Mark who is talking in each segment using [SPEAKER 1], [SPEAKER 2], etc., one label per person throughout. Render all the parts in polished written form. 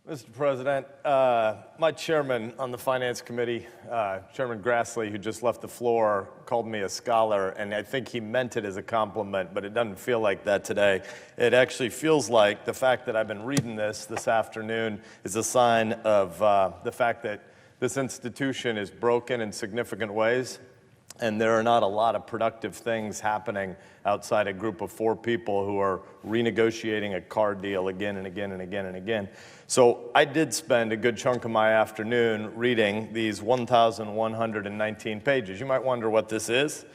[SPEAKER 1] Mr. President, my chairman on the Finance Committee, Chairman Grassley, who just left the floor, called me a scholar, and I think he meant it as a compliment, but it doesn't feel like that today. It actually feels like the fact that I've been reading this afternoon is a sign of the fact that this institution is broken in significant ways, and there are not a lot of productive things happening outside a group of 4 people who are renegotiating a car deal again and again and again and again. So I did spend a good chunk of my afternoon reading these 1,119 pages. You might wonder what this is.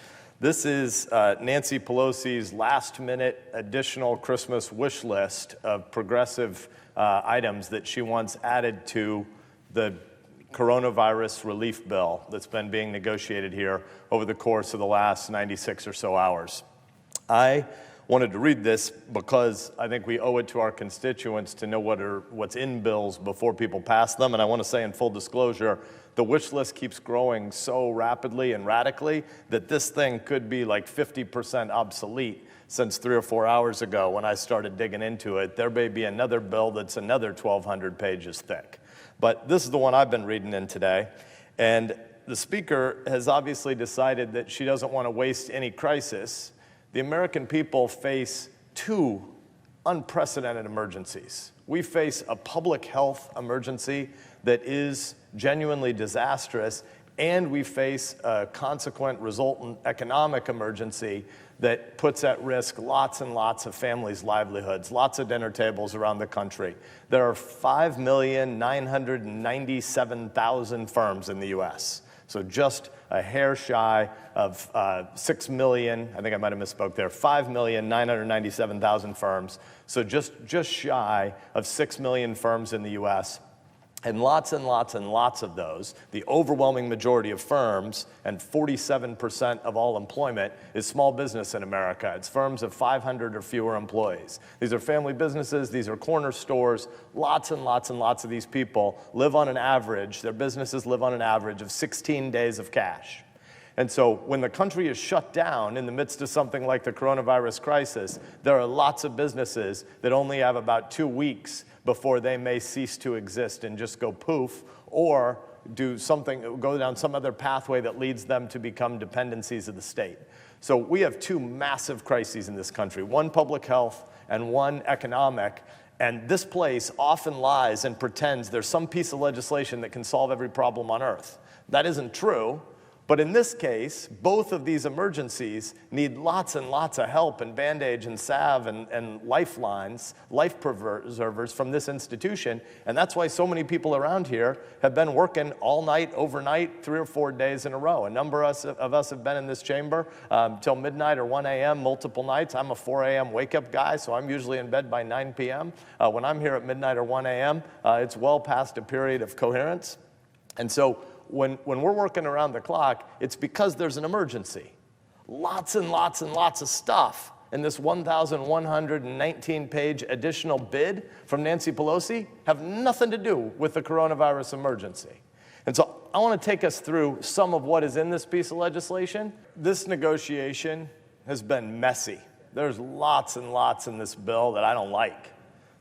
[SPEAKER 1] This is Nancy Pelosi's last-minute additional Christmas wish list of progressive items that she wants added to the coronavirus relief bill that's been being negotiated here over the course of the last 96 or so hours. I wanted to read this because I think we owe it to our constituents to know what's in bills before people pass them. And I want to say in full disclosure, the wish list keeps growing so rapidly and radically that this thing could be like 50% obsolete since 3 or 4 hours ago when I started digging into it. There may be another bill that's another 1,200 pages thick. But this is the one I've been reading in today. And the Speaker has obviously decided that she doesn't want to waste any crisis. The American people face 2 unprecedented emergencies. We face a public health emergency that is genuinely disastrous, and we face a consequent resultant economic emergency that puts at risk lots and lots of families' livelihoods, lots of dinner tables around the country. There are 5,997,000 firms in the U.S., so just a hair shy of 6 million, I think I might have misspoke there, 5,997,000 firms, so just shy of 6 million firms in the U.S., and lots and lots and lots of those, the overwhelming majority of firms, and 47% of all employment, is small business in America. It's firms of 500 or fewer employees. These are family businesses, these are corner stores. Lots and lots and lots of these people live on an average, their businesses live on an average of 16 days of cash. And so when the country is shut down in the midst of something like the coronavirus crisis, there are lots of businesses that only have about 2 weeks before they may cease to exist and just go poof, or do something, go down some other pathway that leads them to become dependencies of the state. So we have 2 massive crises in this country, one public health and one economic. And this place often lies and pretends there's some piece of legislation that can solve every problem on earth. That isn't true. But in this case, both of these emergencies need lots and lots of help and Band-Aids and salve and lifelines, life preservers from this institution. And that's why so many people around here have been working all night, overnight, 3 or 4 days in a row. A number of us have been in this chamber till midnight or 1 a.m. multiple nights. I'm a 4 a.m. wake-up guy, so I'm usually in bed by 9 p.m. When I'm here at midnight or 1 a.m., it's well past a period of coherence. And so when we're working around the clock, it's because there's an emergency. Lots and lots and lots of stuff in this 1,119-page additional bid from Nancy Pelosi have nothing to do with the coronavirus emergency. And so I want to take us through some of what is in this piece of legislation. This negotiation has been messy. There's lots and lots in this bill that I don't like.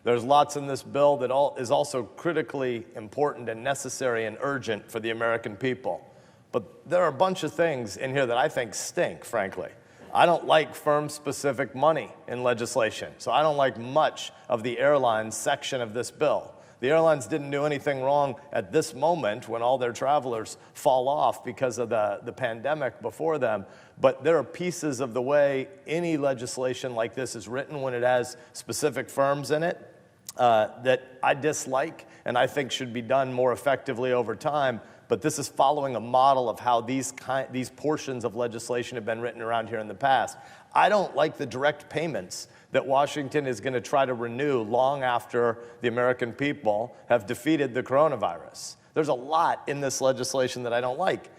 [SPEAKER 1] There's lots in this bill that is also critically important and necessary and urgent for the American people. But there are a bunch of things in here that I think stink, frankly. I don't like firm-specific money in legislation, so I don't like much of the airlines section of this bill. The airlines didn't do anything wrong at this moment when all their travelers fall off because of the pandemic before them, but there are pieces of the way any legislation like this is written when it has specific firms in it that I dislike and I think should be done more effectively over time. But this is following a model of how these portions of legislation have been written around here in the past. I don't like the direct payments that Washington is going to try to renew long after the American people have defeated the coronavirus. There's a lot in this legislation that I don't like.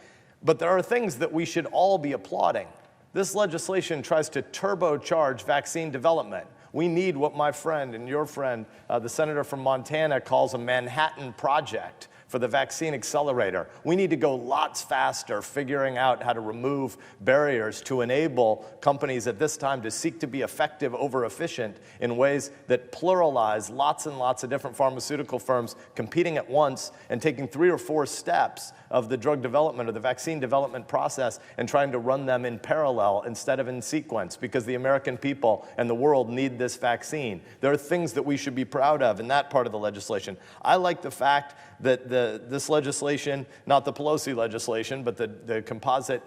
[SPEAKER 1] But there are things that we should all be applauding. This legislation tries to turbocharge vaccine development. We need what my friend and your friend, the senator from Montana, calls a Manhattan Project for the vaccine accelerator. We need to go lots faster figuring out how to remove barriers to enable companies at this time to seek to be effective over efficient in ways that pluralize lots and lots of different pharmaceutical firms competing at once and taking 3 or 4 steps of the drug development or the vaccine development process and trying to run them in parallel instead of in sequence, because the American people and the world need this vaccine. There are things that we should be proud of in that part of the legislation. I like the fact that this legislation, not the Pelosi legislation, but the composite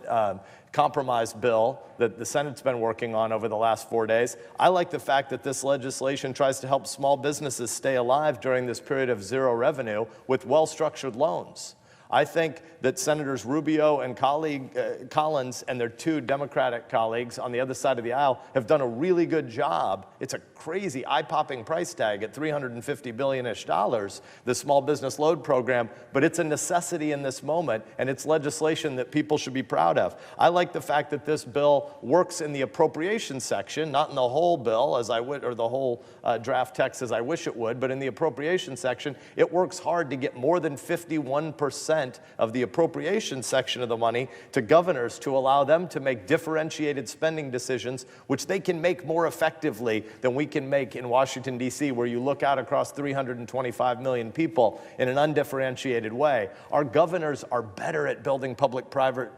[SPEAKER 1] compromise bill that the Senate's been working on over the last 4 days, I like the fact that this legislation tries to help small businesses stay alive during this period of zero revenue with well-structured loans. I think that Senators Rubio and Collins and their 2 Democratic colleagues on the other side of the aisle have done a really good job. It's a crazy, eye-popping price tag at $350 billion-ish, the small business loan program, but it's a necessity in this moment, and it's legislation that people should be proud of. I like the fact that this bill works in the appropriations section, not in the whole bill as I would, or the whole draft text as I wish it would, but in the appropriations section, it works hard to get more than 51% of the appropriation section of the money to governors to allow them to make differentiated spending decisions, which they can make more effectively than we can make in Washington, D.C., where you look out across 325 million people in an undifferentiated way. Our governors are better at building public-private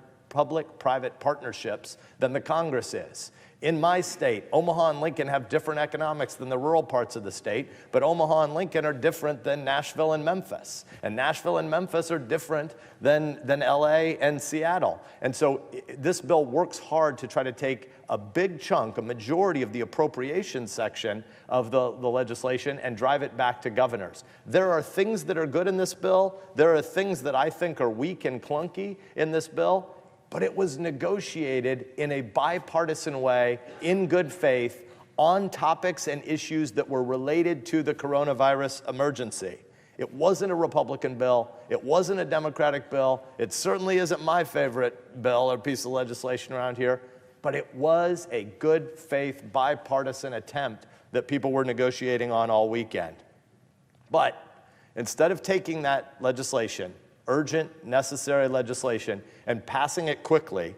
[SPEAKER 1] partnerships than the Congress is. In my state, Omaha and Lincoln have different economics than the rural parts of the state, but Omaha and Lincoln are different than Nashville and Memphis. And Nashville and Memphis are different than LA and Seattle. And so this bill works hard to try to take a big chunk, a majority of the appropriations section of the legislation and drive it back to governors. There are things that are good in this bill. There are things that I think are weak and clunky in this bill. But it was negotiated in a bipartisan way, in good faith, on topics and issues that were related to the coronavirus emergency. It wasn't a Republican bill. It wasn't a Democratic bill. It certainly isn't my favorite bill or piece of legislation around here. But it was a good faith bipartisan attempt that people were negotiating on all weekend. But instead of taking that legislation, urgent, necessary legislation, and passing it quickly,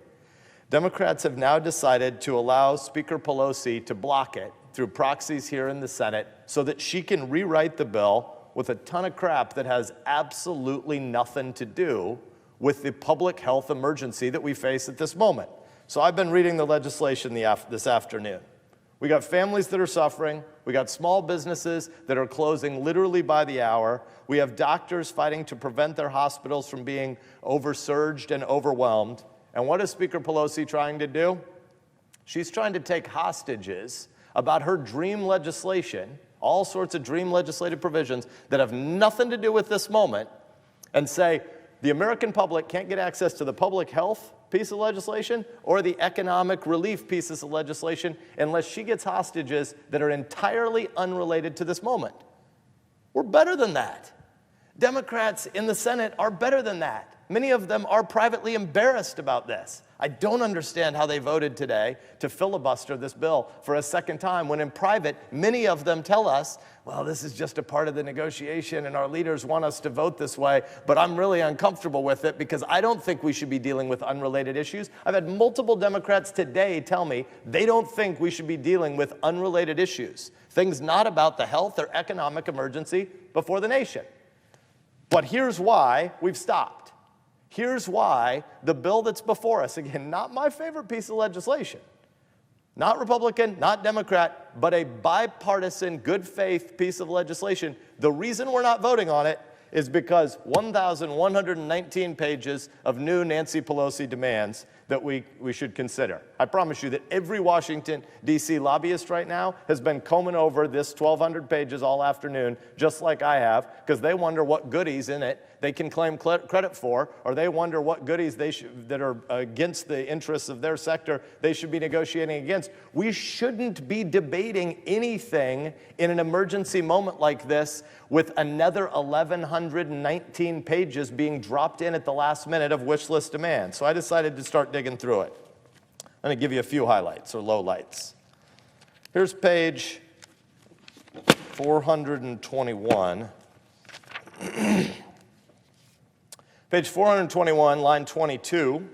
[SPEAKER 1] Democrats have now decided to allow Speaker Pelosi to block it through proxies here in the Senate so that she can rewrite the bill with a ton of crap that has absolutely nothing to do with the public health emergency that we face at this moment. So I've been reading the legislation this afternoon. We got families that are suffering. We got small businesses that are closing literally by the hour. We have doctors fighting to prevent their hospitals from being oversurged and overwhelmed. And what is Speaker Pelosi trying to do? She's trying to take hostages about her dream legislation, all sorts of dream legislative provisions that have nothing to do with this moment, and say the American public can't get access to the public health piece of legislation or the economic relief pieces of legislation unless she gets hostages that are entirely unrelated to this moment. We're better than that. Democrats in the Senate are better than that. Many of them are privately embarrassed about this. I don't understand how they voted today to filibuster this bill for a second time when in private, many of them tell us, well, this is just a part of the negotiation and our leaders want us to vote this way, but I'm really uncomfortable with it because I don't think we should be dealing with unrelated issues. I've had multiple Democrats today tell me they don't think we should be dealing with unrelated issues, things not about the health or economic emergency before the nation. But here's why we've stopped. Here's why the bill that's before us, again, not my favorite piece of legislation, not Republican, not Democrat, but a bipartisan, good faith piece of legislation. The reason we're not voting on it is because 1,119 pages of new Nancy Pelosi demands that we should consider. I promise you that every Washington, D.C. lobbyist right now has been combing over this 1,200 pages all afternoon, just like I have, because they wonder what goodies in it they can claim credit for, or they wonder what goodies that are against the interests of their sector they should be negotiating against. We shouldn't be debating anything in an emergency moment like this with another 1,119 pages being dropped in at the last minute of wish list demands. So I decided to start digging through it. I'm going to give you a few highlights or lowlights. Here's page 421. Page 421, line 22,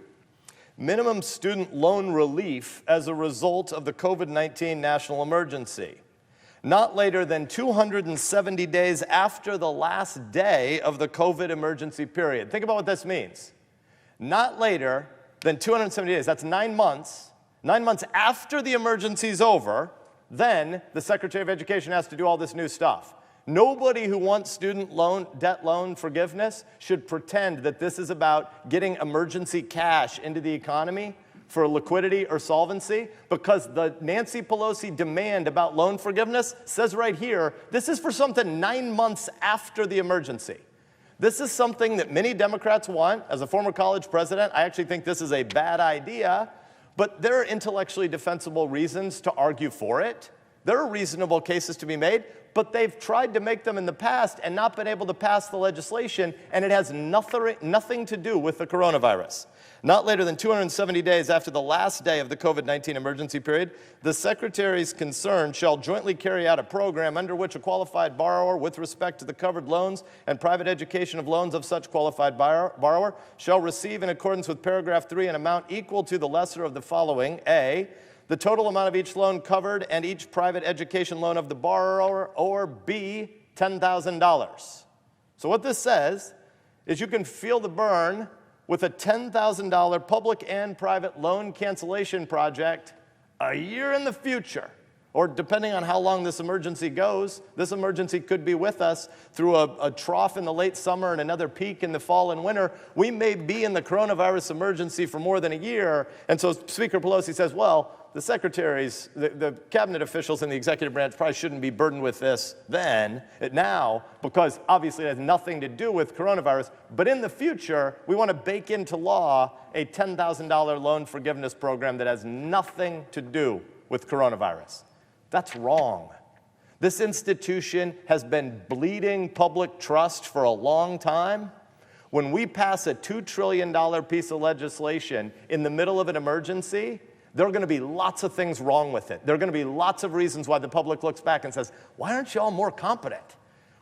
[SPEAKER 1] minimum student loan relief as a result of the COVID-19 national emergency. Not later than 270 days after the last day of the COVID emergency period. Think about what this means. Not later than 270 days, that's 9 months. 9 months after the emergency is over, then the Secretary of Education has to do all this new stuff. Nobody who wants student debt loan forgiveness should pretend that this is about getting emergency cash into the economy for liquidity or solvency, because the Nancy Pelosi demand about loan forgiveness says right here, this is for something 9 months after the emergency. This is something that many Democrats want. As a former college president, I actually think this is a bad idea, but there are intellectually defensible reasons to argue for it. There are reasonable cases to be made, but they've tried to make them in the past and not been able to pass the legislation, and it has nothing to do with the coronavirus. Not later than 270 days after the last day of the COVID-19 emergency period, the Secretary's concerned shall jointly carry out a program under which a qualified borrower, with respect to the covered loans and private education of loans of such qualified borrower, shall receive in accordance with paragraph 3 an amount equal to the lesser of the following: A, the total amount of each loan covered and each private education loan of the borrower, or B, $10,000. So what this says is you can feel the burn with a $10,000 public and private loan cancellation project a year in the future. Or depending on how long this emergency goes, this emergency could be with us through a trough in the late summer and another peak in the fall and winter. We may be in the coronavirus emergency for more than a year. And so Speaker Pelosi says, well, the secretaries, the cabinet officials in the executive branch probably shouldn't be burdened with this now, because obviously it has nothing to do with coronavirus. But in the future, we want to bake into law a $10,000 loan forgiveness program that has nothing to do with coronavirus. That's wrong. This institution has been bleeding public trust for a long time. When we pass a $2 trillion piece of legislation in the middle of an emergency, there are going to be lots of things wrong with it. There are going to be lots of reasons why the public looks back and says, why aren't you all more competent?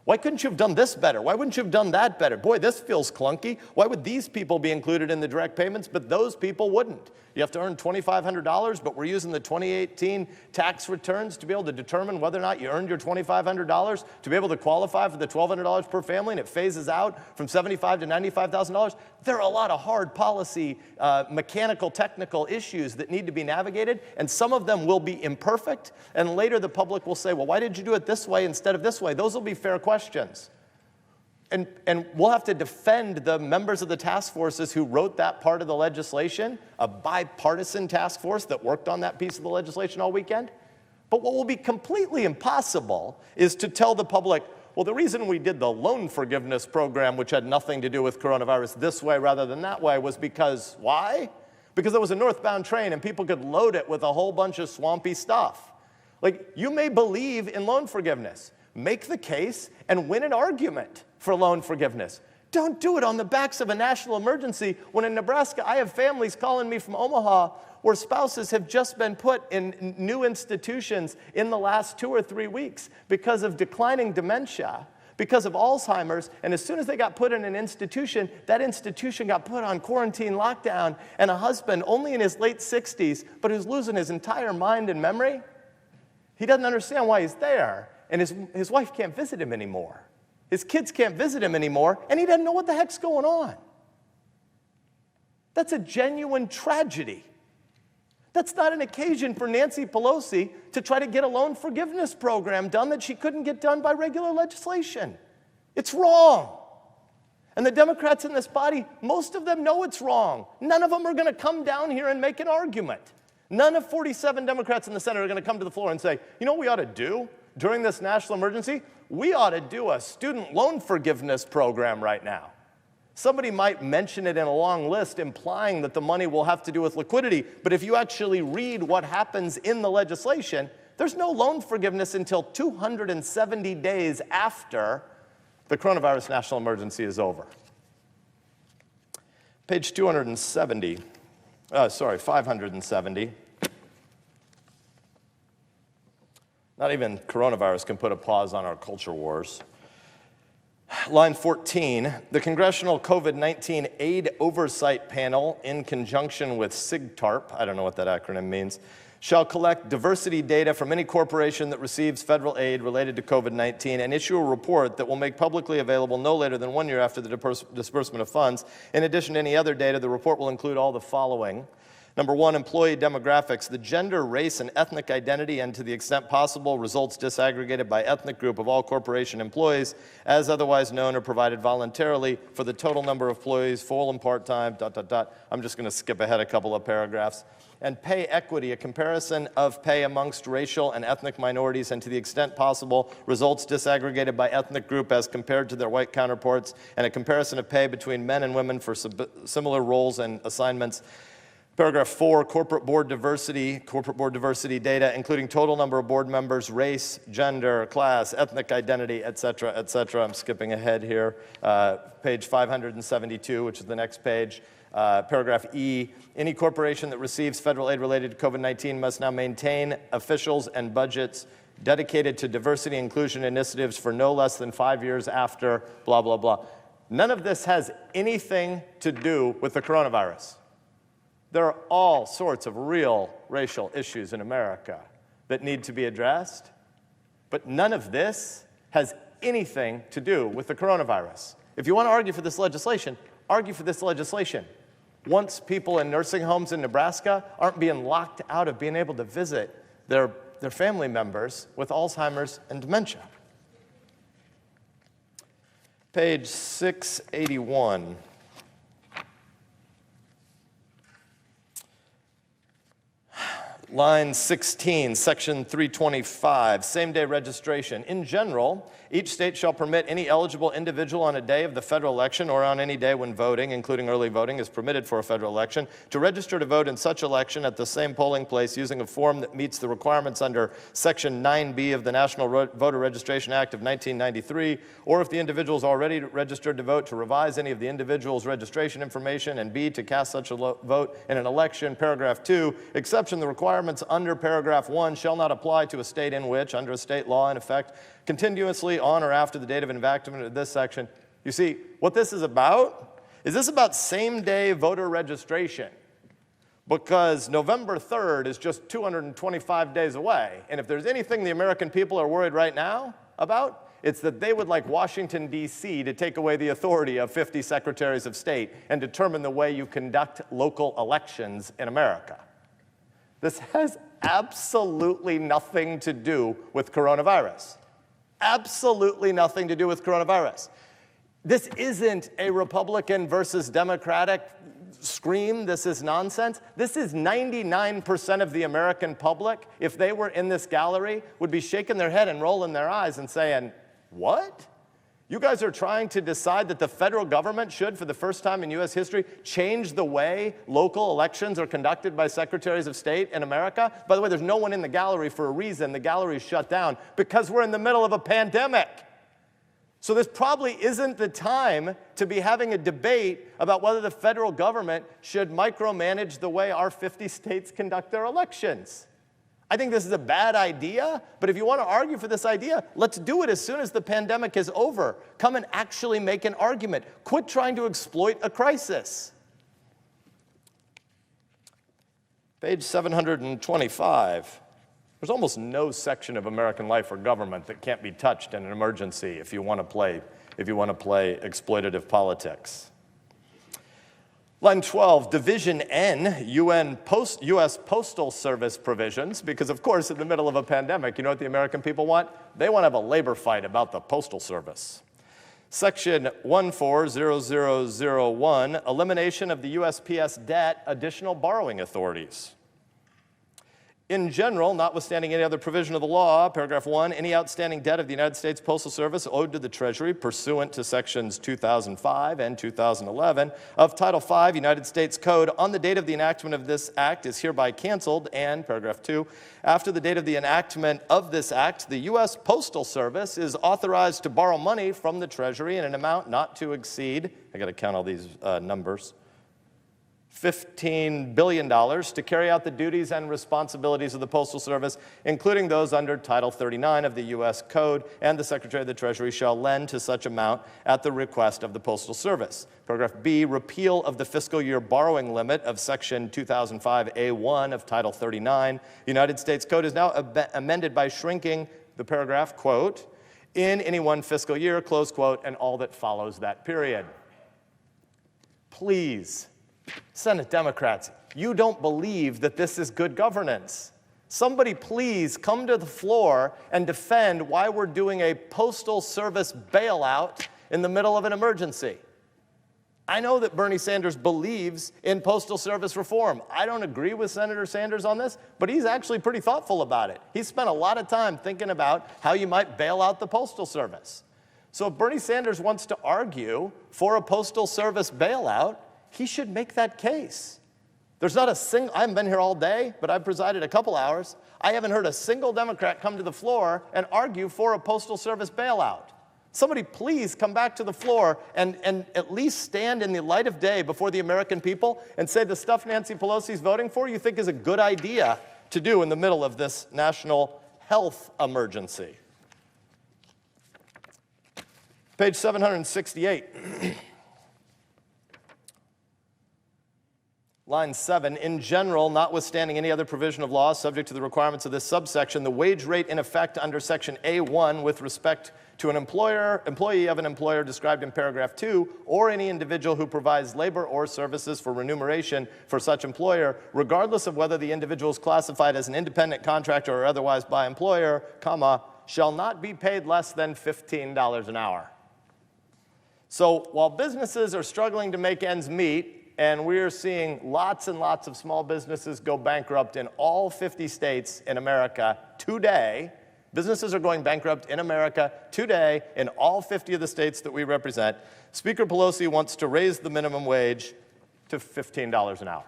[SPEAKER 1] Why couldn't you have done this better? Why wouldn't you have done that better? Boy, this feels clunky. Why would these people be included in the direct payments, but those people wouldn't? You have to earn $2,500, but we're using the 2018 tax returns to be able to determine whether or not you earned your $2,500 to be able to qualify for the $1,200 per family, and it phases out from $75,000 to $95,000. There are a lot of hard policy, mechanical, technical issues that need to be navigated, and some of them will be imperfect, and later the public will say, well, why did you do it this way instead of this way? Those will be fair questions. And we'll have to defend the members of the task forces who wrote that part of the legislation, a bipartisan task force that worked on that piece of the legislation all weekend. But what will be completely impossible is to tell the public, well, the reason we did the loan forgiveness program, which had nothing to do with coronavirus, this way rather than that way, was because, why? Because there was a northbound train and people could load it with a whole bunch of swampy stuff. Like, you may believe in loan forgiveness. Make the case and win an argument for loan forgiveness. Don't do it on the backs of a national emergency when in Nebraska I have families calling me from Omaha where spouses have just been put in new institutions in the last 2 or 3 weeks because of declining dementia, because of Alzheimer's, and as soon as they got put in an institution, that institution got put on quarantine lockdown, and a husband only in his late 60s, but who's losing his entire mind and memory, he doesn't understand why he's there. And his wife can't visit him anymore. His kids can't visit him anymore, and he doesn't know what the heck's going on. That's a genuine tragedy. That's not an occasion for Nancy Pelosi to try to get a loan forgiveness program done that she couldn't get done by regular legislation. It's wrong. And the Democrats in this body, most of them know it's wrong. None of them are going to come down here and make an argument. None of 47 Democrats in the Senate are going to come to the floor and say, you know what we ought to do? During this national emergency, we ought to do a student loan forgiveness program right now. Somebody might mention it in a long list implying that the money will have to do with liquidity, but if you actually read what happens in the legislation, there's no loan forgiveness until 270 days after the coronavirus national emergency is over. Page 570. Not even coronavirus can put a pause on our culture wars. Line 14, the Congressional COVID-19 Aid Oversight Panel, in conjunction with SIGTARP, I don't know what that acronym means, shall collect diversity data from any corporation that receives federal aid related to COVID-19 and issue a report that will make publicly available no later than 1 year after the disbursement of funds. In addition to any other data, the report will include all the following. Number one, employee demographics, the gender, race, and ethnic identity, and to the extent possible, results disaggregated by ethnic group of all corporation employees, as otherwise known or provided voluntarily for the total number of employees, full and part-time, ... I'm just going to skip ahead a couple of paragraphs. And pay equity, a comparison of pay amongst racial and ethnic minorities, and to the extent possible, results disaggregated by ethnic group as compared to their white counterparts, and a comparison of pay between men and women for similar roles and assignments. Paragraph 4, corporate board diversity data, including total number of board members, race, gender, class, ethnic identity, et cetera, et cetera. I'm skipping ahead here. Page 572, which is the next page. Paragraph E, any corporation that receives federal aid related to COVID-19 must now maintain officials and budgets dedicated to diversity inclusion initiatives for no less than 5 years after blah, blah, blah. None of this has anything to do with the coronavirus. There are all sorts of real racial issues in America that need to be addressed, but none of this has anything to do with the coronavirus. If you want to argue for this legislation, argue for this legislation. Once people in nursing homes in Nebraska aren't being locked out of being able to visit their family members with Alzheimer's and dementia. Page 681. Line 16, section 325, same-day registration. In general, each state shall permit any eligible individual on a day of the federal election or on any day when voting, including early voting, is permitted for a federal election, to register to vote in such election at the same polling place using a form that meets the requirements under Section 9B of the National Voter Registration Act of 1993, or if the individual is already registered to vote, to revise any of the individual's registration information, and B, to cast such a vote in an election. Paragraph 2, exception the requirements under paragraph 1 shall not apply to a state in which, under a state law in effect, continuously on or after the date of enactment of this section. You see, what this is about same-day voter registration, because November 3rd is just 225 days away. And if there's anything the American people are worried right now about, it's that they would like Washington, D.C. to take away the authority of 50 secretaries of state and determine the way you conduct local elections in America. This has absolutely nothing to do with coronavirus. Absolutely nothing to do with coronavirus. This isn't a Republican versus Democratic scream. This is nonsense. This is 99% of the American public, if they were in this gallery, would be shaking their head and rolling their eyes and saying, what? You guys are trying to decide that the federal government should, for the first time in U.S. history, change the way local elections are conducted by secretaries of state in America? By the way, there's no one in the gallery for a reason. The gallery is shut down because we're in the middle of a pandemic. So this probably isn't the time to be having a debate about whether the federal government should micromanage the way our 50 states conduct their elections. I think this is a bad idea, but if you want to argue for this idea, let's do it as soon as the pandemic is over. Come and actually make an argument. Quit trying to exploit a crisis. Page 725. There's almost no section of American life or government that can't be touched in an emergency if you want to play exploitative politics. Line 12, Division N, U.S. Postal Service provisions, because of course in the middle of a pandemic, you know what the American people want? They want to have a labor fight about the Postal Service. Section 140001, elimination of the USPS debt, additional borrowing authorities. In general, notwithstanding any other provision of the law, paragraph 1, any outstanding debt of the United States Postal Service owed to the Treasury pursuant to sections 2005 and 2011 of Title V United States Code on the date of the enactment of this act is hereby canceled, and paragraph 2, after the date of the enactment of this act, the U.S. Postal Service is authorized to borrow money from the Treasury in an amount not to exceed, I got to count all these numbers, $15 billion to carry out the duties and responsibilities of the Postal Service, including those under Title 39 of the U.S. Code, and the Secretary of the Treasury shall lend to such amount at the request of the Postal Service. Paragraph B, repeal of the fiscal year borrowing limit of Section 2005A1 of Title 39. The United States Code is now amended by shrinking the paragraph, quote, in any one fiscal year, close quote, and all that follows that period. Please, Senate Democrats, you don't believe that this is good governance. Somebody please come to the floor and defend why we're doing a Postal Service bailout in the middle of an emergency. I know that Bernie Sanders believes in Postal Service reform. I don't agree with Senator Sanders on this, but he's actually pretty thoughtful about it. He spent a lot of time thinking about how you might bail out the Postal Service. So if Bernie Sanders wants to argue for a Postal Service bailout, he should make that case. There's not a single, I haven't been here all day, but I've presided a couple hours. I haven't heard a single Democrat come to the floor and argue for a Postal Service bailout. Somebody please come back to the floor and at least stand in the light of day before the American people and say the stuff Nancy Pelosi's voting for you think is a good idea to do in the middle of this national health emergency. Page 768. Line 7, in general, notwithstanding any other provision of law subject to the requirements of this subsection, the wage rate in effect under Section A1 with respect to an employee of an employer described in paragraph 2, or any individual who provides labor or services for remuneration for such employer, regardless of whether the individual is classified as an independent contractor or otherwise by employer, comma, shall not be paid less than $15 an hour. So while businesses are struggling to make ends meet, and we're seeing lots and lots of small businesses go bankrupt in all 50 states in America today. Businesses are going bankrupt in America today in all 50 of the states that we represent. Speaker Pelosi wants to raise the minimum wage to $15 an hour.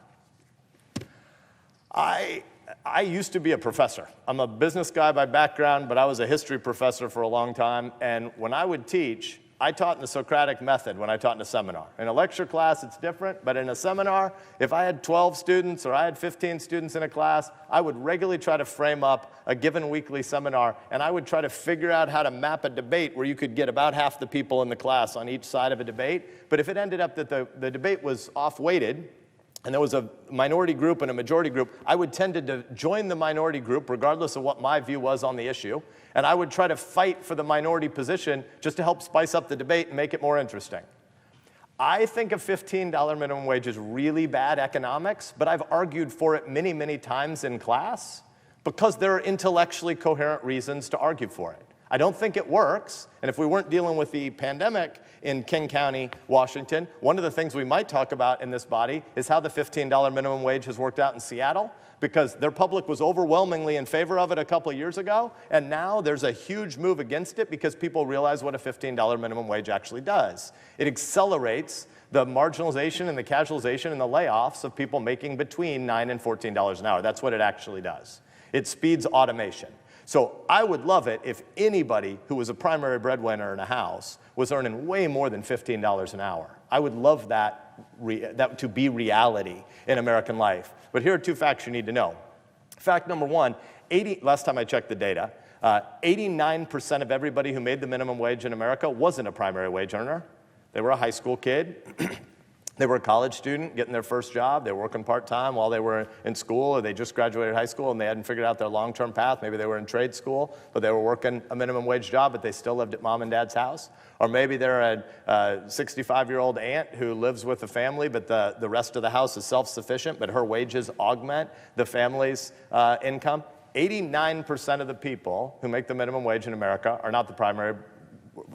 [SPEAKER 1] I used to be a professor. I'm a business guy by background, but I was a history professor for a long time. And when I would teach, I taught in the Socratic method when I taught in a seminar. In a lecture class, it's different, but in a seminar, if I had 12 students or I had 15 students in a class, I would regularly try to frame up a given weekly seminar, and I would try to figure out how to map a debate where you could get about half the people in the class on each side of a debate. But if it ended up that the debate was off-weighted, and there was a minority group and a majority group, I would tend to join the minority group regardless of what my view was on the issue, and I would try to fight for the minority position just to help spice up the debate and make it more interesting. I think a $15 minimum wage is really bad economics, but I've argued for it many, many times in class because there are intellectually coherent reasons to argue for it. I don't think it works, and if we weren't dealing with the pandemic in King County, Washington, one of the things we might talk about in this body is how the $15 minimum wage has worked out in Seattle, because their public was overwhelmingly in favor of it a couple of years ago, and now there's a huge move against it because people realize what a $15 minimum wage actually does. It accelerates the marginalization and the casualization and the layoffs of people making between $9 and $14 an hour. That's what it actually does. It speeds automation. So I would love it if anybody who was a primary breadwinner in a house was earning way more than $15 an hour. I would love that to be reality in American life. But here are two facts you need to know. Fact number one, last time I checked the data, 89% of everybody who made the minimum wage in America wasn't a primary wage earner. They were a high school kid. They were a college student getting their first job. They were working part-time while they were in school, or they just graduated high school and they hadn't figured out their long-term path. Maybe they were in trade school, but they were working a minimum wage job, but they still lived at mom and dad's house. Or maybe they're a 65-year-old aunt who lives with a family, but the rest of the house is self-sufficient, but her wages augment the family's income. 89% of the people who make the minimum wage in America are not the primary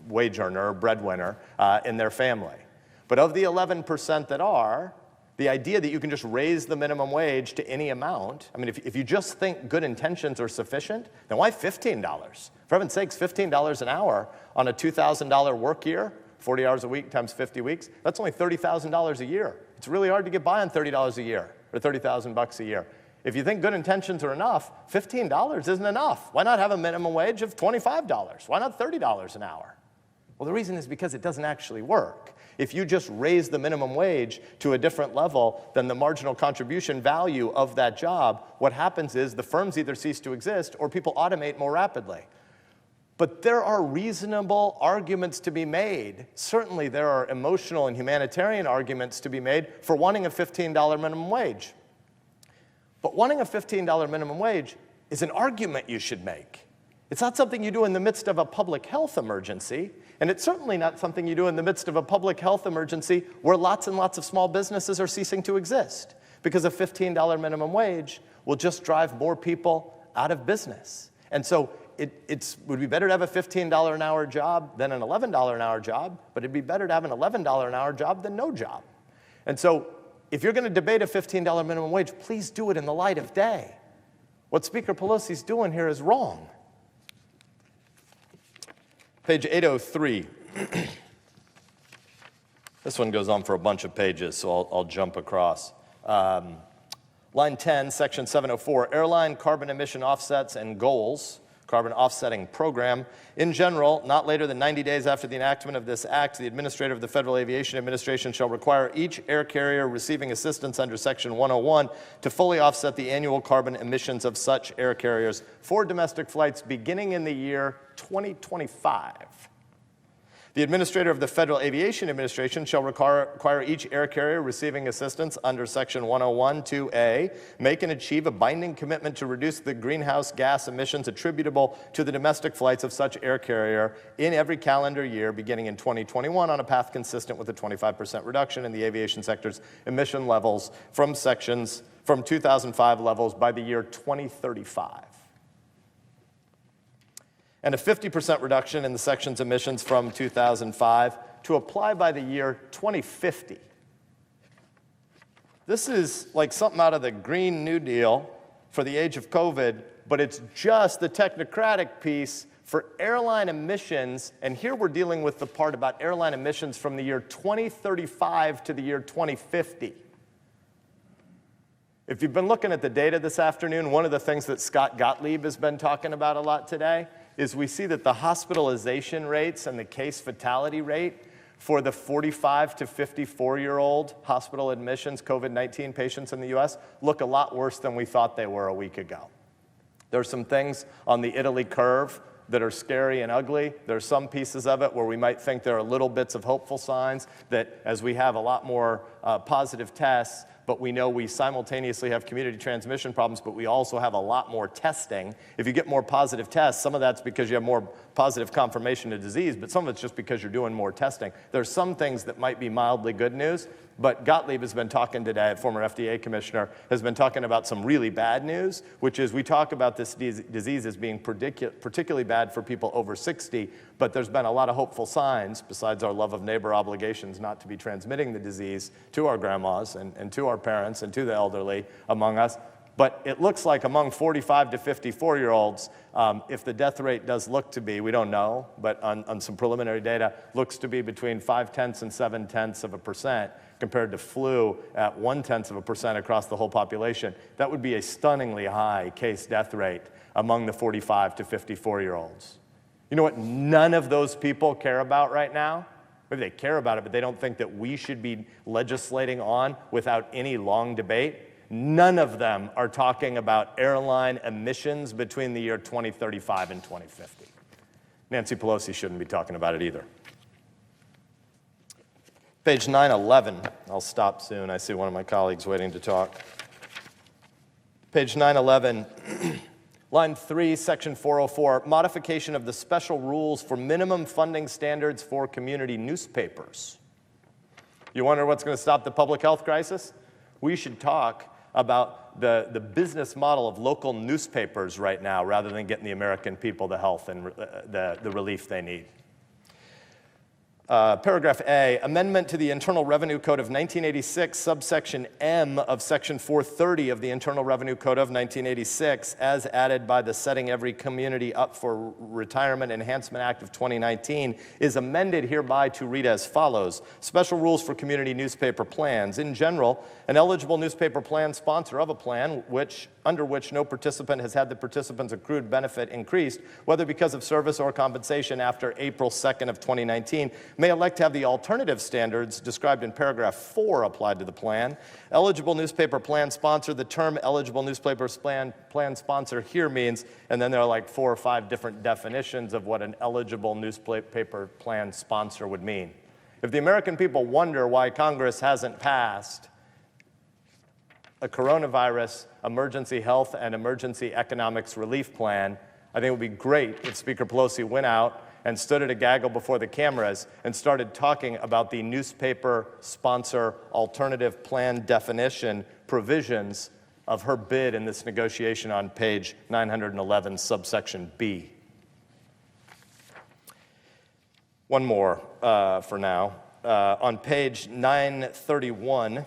[SPEAKER 1] wage earner or breadwinner in their family. But of the 11% that are, the idea that you can just raise the minimum wage to any amount, I mean, if you just think good intentions are sufficient, then why $15? For heaven's sakes, $15 an hour on a $2,000 work year, 40 hours a week times 50 weeks, that's only $30,000 a year. It's really hard to get by on $30 a year, or 30,000 bucks a year. If you think good intentions are enough, $15 isn't enough. Why not have a minimum wage of $25? Why not $30 an hour? Well, the reason is because it doesn't actually work. If you just raise the minimum wage to a different level than the marginal contribution value of that job, what happens is the firms either cease to exist or people automate more rapidly. But there are reasonable arguments to be made. Certainly there are emotional and humanitarian arguments to be made for wanting a $15 minimum wage. But wanting a $15 minimum wage is an argument you should make. It's not something you do in the midst of a public health emergency, and it's certainly not something you do in the midst of a public health emergency where lots and lots of small businesses are ceasing to exist, because a $15 minimum wage will just drive more people out of business. And so it would be better to have a $15 an hour job than an $11 an hour job, but it'd be better to have an $11 an hour job than no job. And so if you're going to debate a $15 minimum wage, please do it in the light of day. What Speaker Pelosi's doing here is wrong. Page 803. This one goes on for a bunch of pages, so I'll jump across. Line 10, section 704, airline carbon emission offsets and goals, carbon offsetting program. In general, not later than 90 days after the enactment of this act, the administrator of the Federal Aviation Administration shall require each air carrier receiving assistance under section 101 to fully offset the annual carbon emissions of such air carriers for domestic flights beginning in the year 2025. The administrator of the Federal Aviation Administration shall require each air carrier receiving assistance under Section 101 2A make and achieve a binding commitment to reduce the greenhouse gas emissions attributable to the domestic flights of such air carrier in every calendar year beginning in 2021 on a path consistent with a 25% reduction in the aviation sector's emission levels from 2005 levels by the year 2035. And a 50% reduction in the section's emissions from 2005 to apply by the year 2050. This is like something out of the Green New Deal for the age of COVID, but it's just the technocratic piece for airline emissions, and here we're dealing with the part about airline emissions from the year 2035 to the year 2050. If you've been looking at the data this afternoon, one of the things that Scott Gottlieb has been talking about a lot today is we see that the hospitalization rates and the case fatality rate for the 45 to 54-year-old hospital admissions COVID-19 patients in the US look a lot worse than we thought they were a week ago. There are some things on the Italy curve that are scary and ugly. There are some pieces of it where we might think there are little bits of hopeful signs that as we have a lot more positive tests, but we know we simultaneously have community transmission problems, but we also have a lot more testing. If you get more positive tests, some of that's because you have more positive confirmation of disease, but some of it's just because you're doing more testing. There's some things that might be mildly good news, but Gottlieb has been talking today, former FDA commissioner, has been talking about some really bad news, which is we talk about this disease as being particularly bad for people over 60, but there's been a lot of hopeful signs, besides our love of neighbor obligations not to be transmitting the disease to our grandmas and to our parents and to the elderly among us. But it looks like among 45 to 54-year-olds, if the death rate does look to be, we don't know, but on some preliminary data, looks to be between 0.5 and 0.7% compared to flu at 0.1% across the whole population. That would be a stunningly high case death rate among the 45 to 54-year-olds. You know what none of those people care about right now? Maybe they care about it, but they don't think that we should be legislating on without any long debate. None of them are talking about airline emissions between the year 2035 and 2050. Nancy Pelosi shouldn't be talking about it either. Page 911. I'll stop soon. I see one of my colleagues waiting to talk. Page 911, line 3, section 404, modification of the special rules for minimum funding standards for community newspapers. You wonder what's going to stop the public health crisis? We should talk about the business model of local newspapers right now rather than getting the American people the health and the relief they need. Paragraph A, amendment to the Internal Revenue Code of 1986, subsection M of Section 430 of the Internal Revenue Code of 1986, as added by the Setting Every Community Up for Retirement Enhancement Act of 2019, is amended hereby to read as follows. Special rules for community newspaper plans. In general, an eligible newspaper plan sponsor of a plan under which no participant has had the participant's accrued benefit increased, whether because of service or compensation after April 2nd of 2019, may elect to have the alternative standards described in paragraph 4 applied to the plan. Eligible newspaper plan sponsor, the term eligible newspaper plan sponsor here means, and then there are like 4 or 5 different definitions of what an eligible newspaper plan sponsor would mean. If the American people wonder why Congress hasn't passed a coronavirus emergency health and emergency economics relief plan, I think it would be great if Speaker Pelosi went out and stood at a gaggle before the cameras and started talking about the newspaper sponsor alternative plan definition provisions of her bid in this negotiation on page 911, subsection B. One more for now. On page 931,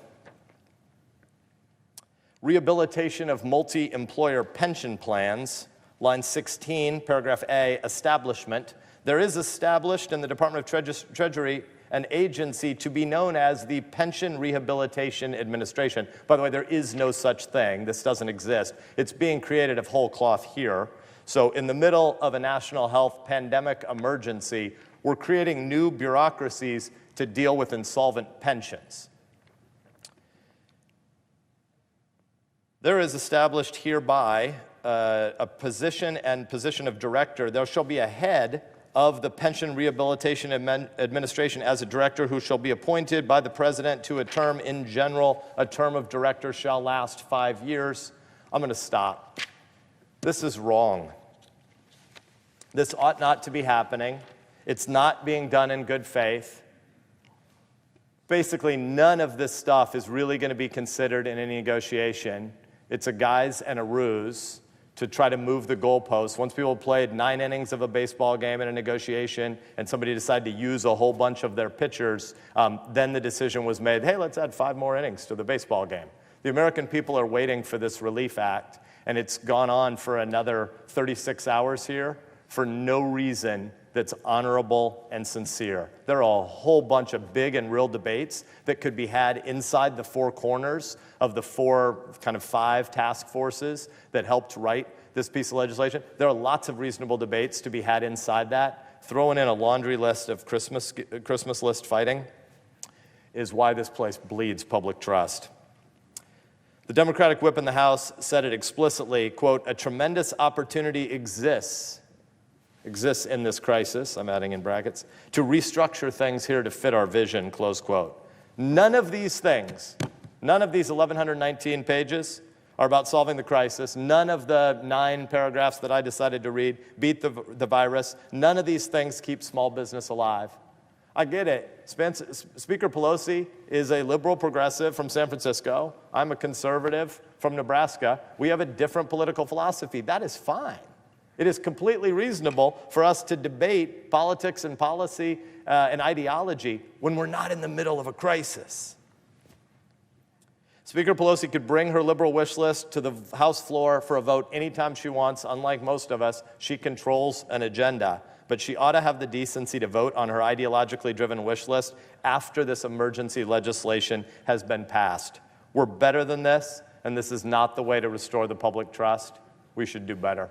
[SPEAKER 1] rehabilitation of multi-employer pension plans, line 16, paragraph A, establishment. There is established in the Department of Treasury an agency to be known as the Pension Rehabilitation Administration. By the way, there is no such thing. This doesn't exist. It's being created of whole cloth here. So in the middle of a national health pandemic emergency, we're creating new bureaucracies to deal with insolvent pensions. There is established hereby a position and position of director. There shall be a head of the Pension Rehabilitation Administration as a director who shall be appointed by the president to a term in general. A term of director shall last 5 years. I'm going to stop. This is wrong. This ought not to be happening. It's not being done in good faith. Basically, none of this stuff is really going to be considered in any negotiation. It's a guise and a ruse to try to move the goalposts. Once people played 9 innings of a baseball game in a negotiation and somebody decided to use a whole bunch of their pitchers, then the decision was made, hey, let's add 5 more innings to the baseball game. The American people are waiting for this Relief Act, and it's gone on for another 36 hours here for no reason that's honorable and sincere. There are a whole bunch of big and real debates that could be had inside the 4 corners of the 5 task forces that helped write this piece of legislation. There are lots of reasonable debates to be had inside that. Throwing in a laundry list of Christmas list fighting is why this place bleeds public trust. The Democratic whip in the House said it explicitly, quote, a tremendous opportunity exists in this crisis, I'm adding in brackets, to restructure things here to fit our vision, close quote. None of these things, none of these 1,119 pages are about solving the crisis. None of the 9 paragraphs that I decided to read beat the virus. None of these things keep small business alive. I get it. Speaker Pelosi is a liberal progressive from San Francisco. I'm a conservative from Nebraska. We have a different political philosophy. That is fine. It is completely reasonable for us to debate politics and policy and ideology when we're not in the middle of a crisis. Speaker Pelosi could bring her liberal wish list to the House floor for a vote anytime she wants. Unlike most of us, she controls an agenda. But she ought to have the decency to vote on her ideologically driven wish list after this emergency legislation has been passed. We're better than this, and this is not the way to restore the public trust. We should do better.